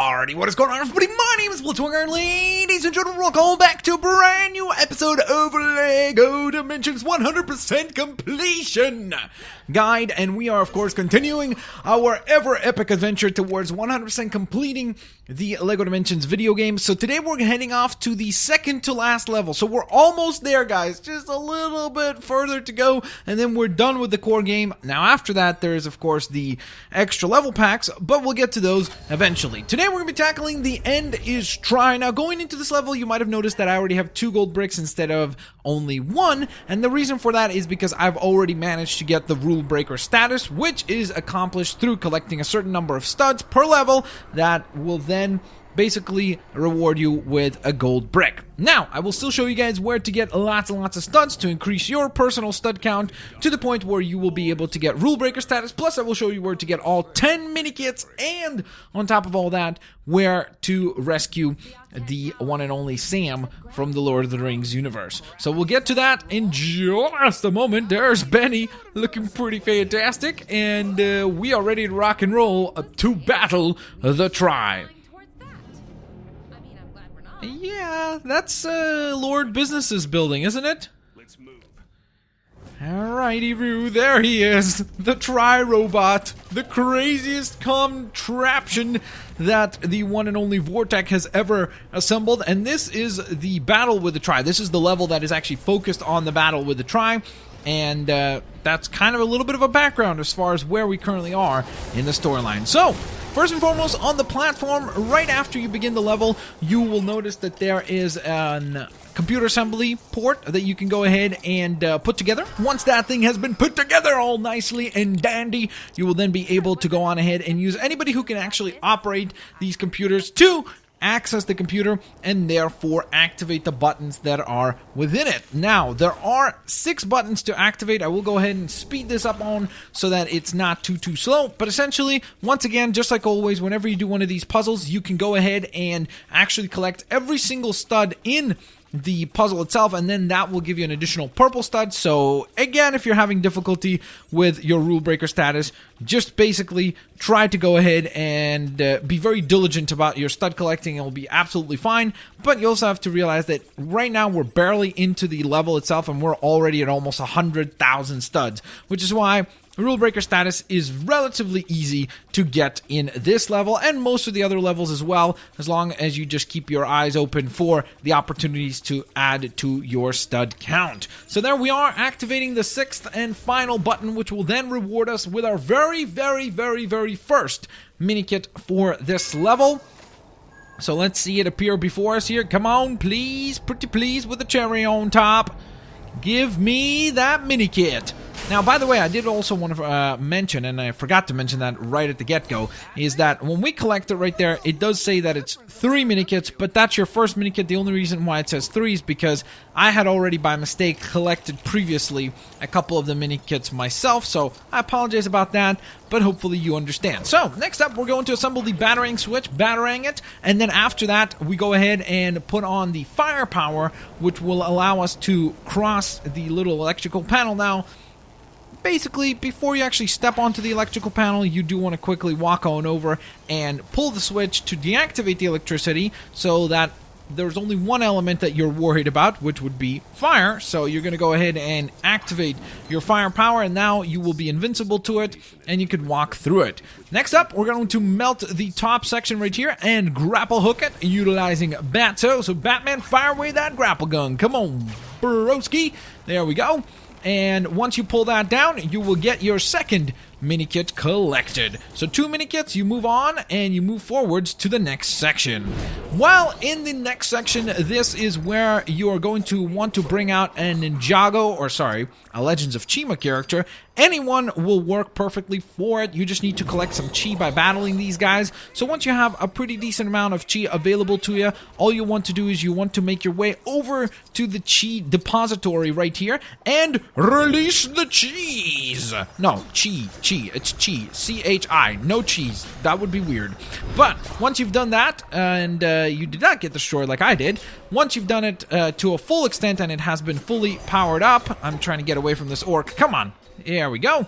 Alrighty, what is going on, everybody? My name is Blitzwinger, and ladies and gentlemen, welcome back to a brand new episode of LEGO Dimensions 100% Completion Guide, and we are, of course, continuing our ever-epic adventure towards 100% completing the LEGO Dimensions video game. So today we're heading off to the second-to-last level, so we're almost there, guys, just a little bit further to go, and then we're done with the core game. Now, after that, there is, of course, the extra level packs, but we'll get to those eventually. Today we're going to be tackling the End is Try. Now, going into this level, you might have noticed that I already have 2 gold bricks instead of only 1, and the reason for that is because I've already managed to get the rule breaker status, which is accomplished through collecting a certain number of studs per level that will then basically reward you with a gold brick. Now, I will still show you guys where to get lots and lots of studs to increase your personal stud count to the point where you will be able to get rule breaker status. Plus, I will show you where to get all 10 Minikits, and on top of all that, where to rescue the one and only Sam from the Lord of the Rings universe. So we'll get to that in just a moment. There's Benny, looking pretty fantastic, and we are ready to rock and roll to battle the Try. Yeah, that's Lord Business's building, isn't it? Let's move. Alrighty, Roo, there he is. The Try robot. The craziest contraption that the one and only Vortek has ever assembled. And this is the battle with the Try. This is the level that is actually focused on the battle with the Try. And that's kind of a little bit of a background as far as where we currently are in the storyline. So, first and foremost, on the platform, right after you begin the level, you will notice that there is an computer assembly port that you can go ahead and put together. Once that thing has been put together all nicely and dandy, you will then be able to go on ahead and use anybody who can actually operate these computers to access the computer and therefore activate the buttons that are within it. Now, there are 6 buttons to activate. I will go ahead and speed this up on so that it's not too slow. But essentially, once again, just like always, whenever you do one of these puzzles, you can go ahead and actually collect every single stud in the puzzle itself, and then that will give you an additional purple stud. So again, if you're having difficulty with your rule breaker status, just basically try to go ahead and be very diligent about your stud collecting. It will be absolutely fine. But you also have to realize that right now we're barely into the level itself, and we're already at almost 100,000 studs, which is why rule breaker status is relatively easy to get in this level and most of the other levels as well, as long as you just keep your eyes open for the opportunities to add to your stud count. So there we are, activating the 6th and final button, which will then reward us with our very first Minikit for this level. So let's see it appear before us here. Come on, please, pretty please, with the cherry on top. Give me that Minikit. Now, by the way, I did also want to mention, and I forgot to mention that right at the get-go, is that when we collect it right there, it does say that it's 3 Minikits, but that's your first Minikit. The only reason why it says 3 is because I had already, by mistake, collected previously a couple of the Minikits myself, so I apologize about that, but hopefully you understand. So, next up, we're going to assemble the battering switch, battering it, and then after that, we go ahead and put on the firepower, which will allow us to cross the little electrical panel. Now, basically, before you actually step onto the electrical panel, you do want to quickly walk on over and pull the switch to deactivate the electricity so that there's only one element that you're worried about, which would be fire. So you're going to go ahead and activate your firepower, and now you will be invincible to it, and you can walk through it. Next up, we're going to melt the top section right here and grapple hook it utilizing Batso. So Batman, fire away that grapple gun. Come on, broski. There we go. And once you pull that down, you will get your second Minikit collected. So 2 Minikits, you move on and you move forwards to the next section. While in the next section, this is where you are going to want to bring out a Ninjago, or sorry, a Legends of Chima character. Anyone will work perfectly for it. You just need to collect some chi by battling these guys. So once you have a pretty decent amount of chi available to you, all you want to do is you want to make your way over to the chi depository right here and release the cheese. No, chi. It's chi. C-H-I. No cheese. That would be weird. But once you've done that, and you did not get destroyed like I did, once you've done it to a full extent and it has been fully powered up, I'm trying to get away from this orc. Come on. There we go.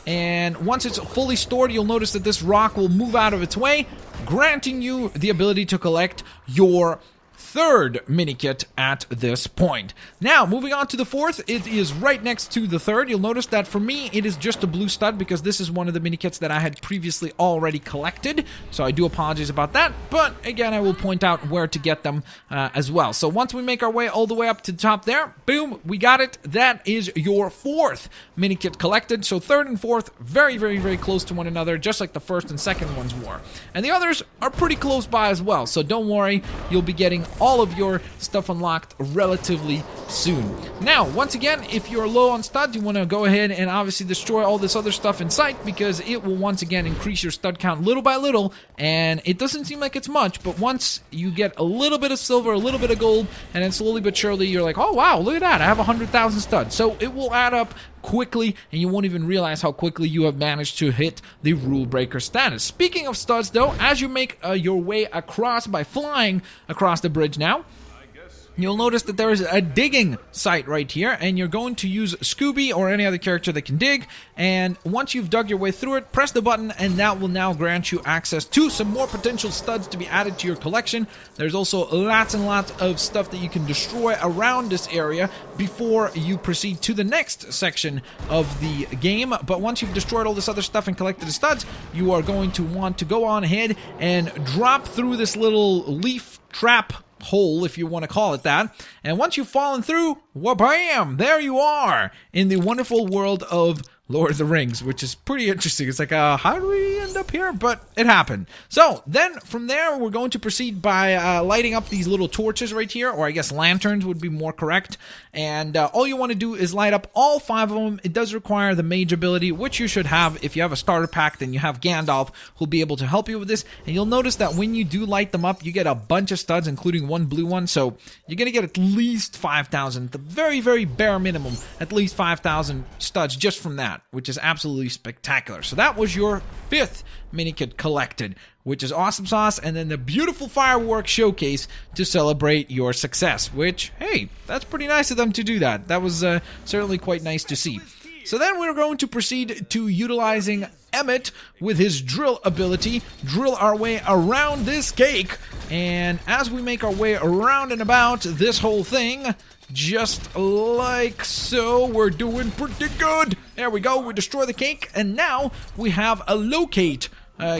And once it's fully stored, you'll notice that this rock will move out of its way. granting you the ability to collect your third Minikit at this point. Now, moving on to the fourth, it is right next to the third. You'll notice that for me, it is just a blue stud because this is one of the Minikits that I had previously already collected. So I do apologize about that, but again, I will point out where to get them as well. So once we make our way all the way up to the top there, boom, we got it. That is your fourth Minikit collected. So third and fourth, very, very, very close to one another, just like the first and second ones were. And the others are pretty close by as well. So don't worry, you'll be getting all of your stuff unlocked relatively soon. Now, once again, if you're low on studs, you want to go ahead and obviously destroy all this other stuff in sight because it will once again increase your stud count little by little, and it doesn't seem like it's much, but once you get a little bit of silver, a little bit of gold, and then slowly but surely you're like, oh wow, look at that, I have 100,000 studs. So it will add up quickly, and you won't even realize how quickly you have managed to hit the rule breaker status. Speaking of studs though, as you make your way across by flying across the bridge now, you'll notice that there is a digging site right here, and you're going to use Scooby or any other character that can dig, and once you've dug your way through it, press the button, and that will now grant you access to some more potential studs to be added to your collection. There's also lots and lots of stuff that you can destroy around this area before you proceed to the next section of the game, but once you've destroyed all this other stuff and collected the studs, you are going to want to go on ahead and drop through this little leaf trap hole, if you want to call it that, and once you've fallen through, wha-bam, there you are in the wonderful world of Lord of the Rings, which is pretty interesting. It's like, how do we end up here? But it happened. So then from there, we're going to proceed by lighting up these little torches right here, or I guess lanterns would be more correct. And all you want to do is light up all 5 of them. It does require the mage ability, which you should have. If you have a starter pack, then you have Gandalf, who'll be able to help you with this. And you'll notice that when you do light them up, you get a bunch of studs, including one blue one. So you're going to get at least 5,000, the very, very bare minimum, at least 5,000 studs just from that, which is absolutely spectacular. So that was your 5th Minikit collected, which is awesome sauce, and then the beautiful fireworks showcase to celebrate your success, which, hey, that's pretty nice of them to do that. That was certainly quite nice to see. So then we're going to proceed to utilizing Emmett with his drill ability, drill our way around this cake, and as we make our way around and about this whole thing, just like so, we're doing pretty good. There we go, we destroy the cake, and now we have a locate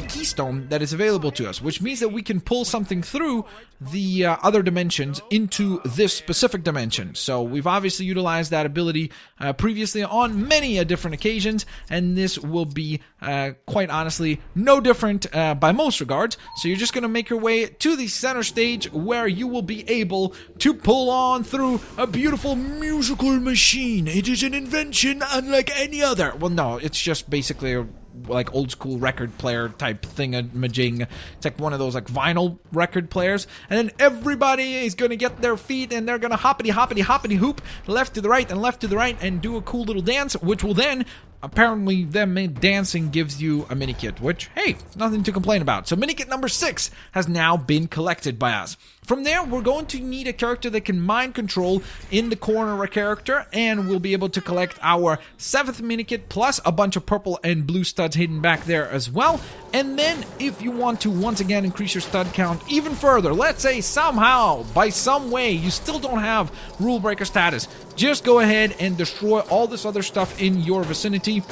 keystone that is available to us, which means that we can pull something through the other dimensions into this specific dimension. So we've obviously utilized that ability previously on many different occasions, and this will be quite honestly no different by most regards. So you're just going to make your way to the center stage where you will be able to pull on through a beautiful musical machine. It is an invention unlike any other. Well, no, it's just basically a like old school record player type thingamajig. It's like one of those like vinyl record players, and then everybody is gonna get their feet and they're gonna hoppity hoppity hoppity hoop left to the right and left to the right and do a cool little dance, which will then apparently them dancing gives you a Minikit, which, hey, nothing to complain about. So Minikit number 6 has now been collected by us. From there, we're going to need a character that can mind control in the corner a character, and we'll be able to collect our 7th Minikit plus a bunch of purple and blue studs hidden back there as well. And then if you want to once again increase your stud count even further, let's say somehow, by some way, you still don't have rule breaker status, just go ahead and destroy all this other stuff in your vicinity,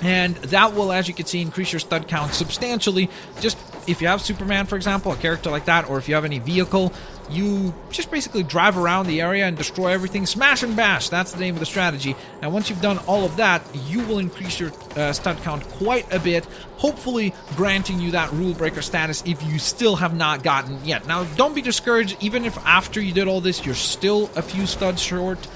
and that will, as you can see, increase your stud count substantially. Just if you have Superman, for example, a character like that, or if you have any vehicle, you just basically drive around the area and destroy everything. Smash and bash, that's the name of the strategy. And once you've done all of that, you will increase your stud count quite a bit, hopefully granting you that rule breaker status if you still have not gotten yet. Now, don't be discouraged, even if after you did all this, you're still a few studs short.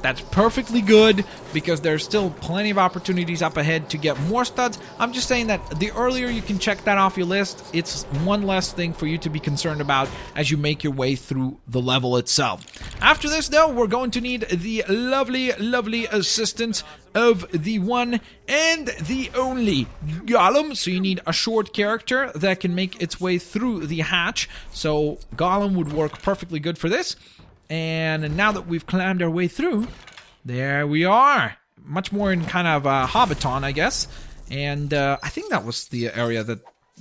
That's perfectly good, because there's still plenty of opportunities up ahead to get more studs. I'm just saying that the earlier you can check that off your list, it's one less thing for you to be concerned about as you make your way through the level itself. After this, though, we're going to need the lovely, lovely assistance of the one and the only Gollum. So you need a short character that can make its way through the hatch. So Gollum would work perfectly good for this. And now that we've climbed our way through, there we are. Much more in kind of Hobbiton, I guess. And I think that was the area that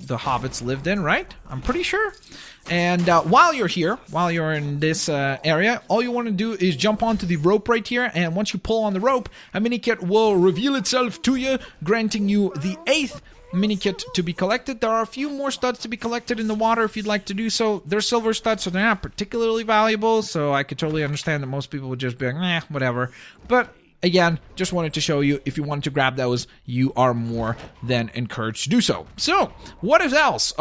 the hobbits lived in, right? I'm pretty sure. And while you're here, while you're in this area, all you want to do is jump onto the rope right here, and once you pull on the rope, a Minikit will reveal itself to you, granting you the 8th Minikit to be collected. There are a few more studs to be collected in the water if you'd like to do so. They're silver studs, so they're not particularly valuable, so I could totally understand that most people would just be like, whatever. But again, just wanted to show you, if you wanted to grab those, you are more than encouraged to do so. So, what else?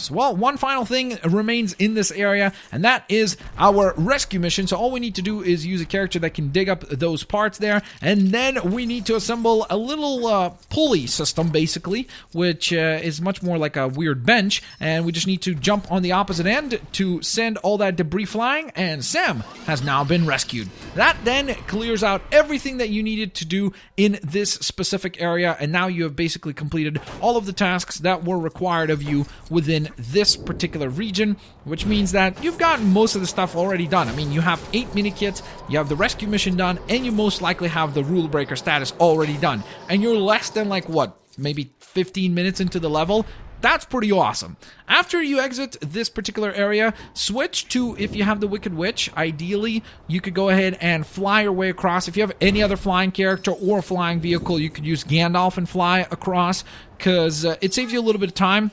Well, one final thing remains in this area, and that is our rescue mission. So all we need to do is use a character that can dig up those parts there, and then we need to assemble a little pulley system, basically, which is much more like a weird bench, and we just need to jump on the opposite end to send all that debris flying, and Sam has now been rescued. That then clears out everything that you needed to do in this specific area, and now you have basically completed all of the tasks that were required of you within this particular region, which means that you've gotten most of the stuff already done. I mean, you have 8 Minikits, you have the rescue mission done, and you most likely have the rule breaker status already done, and you're less than like what, maybe 15 minutes into the level. That's pretty awesome. After you exit this particular area, switch to, if you have the Wicked Witch, ideally, you could go ahead and fly your way across. If you have any other flying character or flying vehicle, you could use Gandalf and fly across, because it saves you a little bit of time.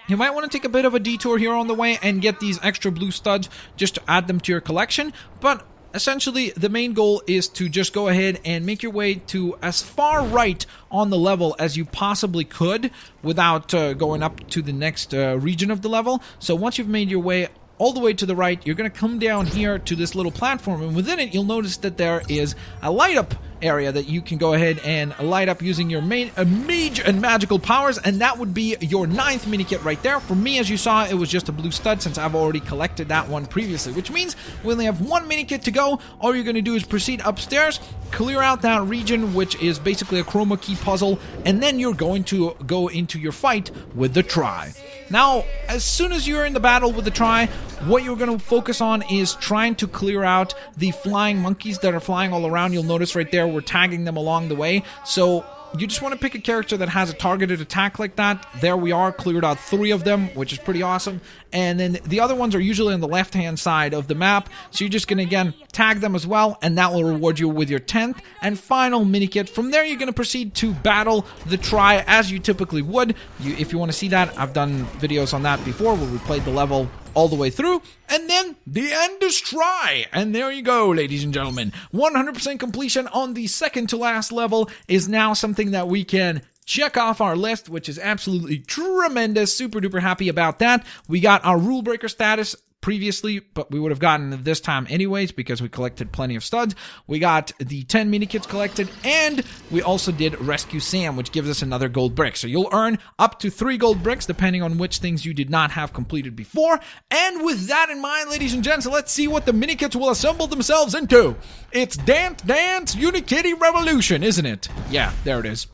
You might want to take a bit of a detour here on the way and get these extra blue studs just to add them to your collection, but essentially, the main goal is to just go ahead and make your way to as far right on the level as you possibly could without going up to the next region of the level. So once you've made your way all the way to the right, you're going to come down here to this little platform, and within it, you'll notice that there is a light up area that you can go ahead and light up using your mage and magical powers, and that would be your 9th Minikit right there. For me, as you saw, it was just a blue stud since I've already collected that one previously, which means we only have 1 Minikit to go. All you're going to do is proceed upstairs, clear out that region, which is basically a chroma key puzzle, and then you're going to go into your fight with the Try. Now, as soon as you're in the battle with the Try, what you're going to focus on is trying to clear out the flying monkeys that are flying all around. You'll notice right there we're tagging them along the way, so you just want to pick a character that has a targeted attack like that. There we are, cleared out 3 of them, which is pretty awesome. And then the other ones are usually on the left-hand side of the map, so you're just going to, again, tag them as well, and that will reward you with your 10th and final Minikit. From there, you're going to proceed to battle the Try as you typically would. If you want to see that, I've done videos on that before where we played the level all the way through, and then the end is Try. And there you go, ladies and gentlemen. 100% completion on the second to last level is now something that we can check off our list, which is absolutely tremendous. Super duper happy about that. We got our rule breaker status previously, but we would have gotten it this time anyways because we collected plenty of studs. We got the 10 Minikits collected, and we also did Rescue Sam, which gives us another gold brick. So you'll earn up to 3 gold bricks depending on which things you did not have completed before. And with that in mind, ladies and gents, let's see what the Minikits will assemble themselves into. It's Dance Dance Unikitty Revolution, isn't it? Yeah, there it is.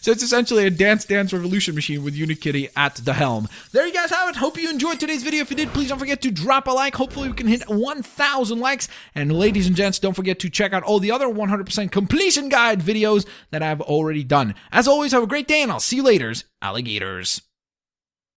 So it's essentially a Dance Dance Revolution machine with Unikitty at the helm. There you guys have it. Hope you enjoyed today's video. If you did, please don't forget to drop a like. Hopefully we can hit 1,000 likes. And ladies and gents, don't forget to check out all the other 100% completion guide videos that I've already done. As always, have a great day, and I'll see you later, alligators.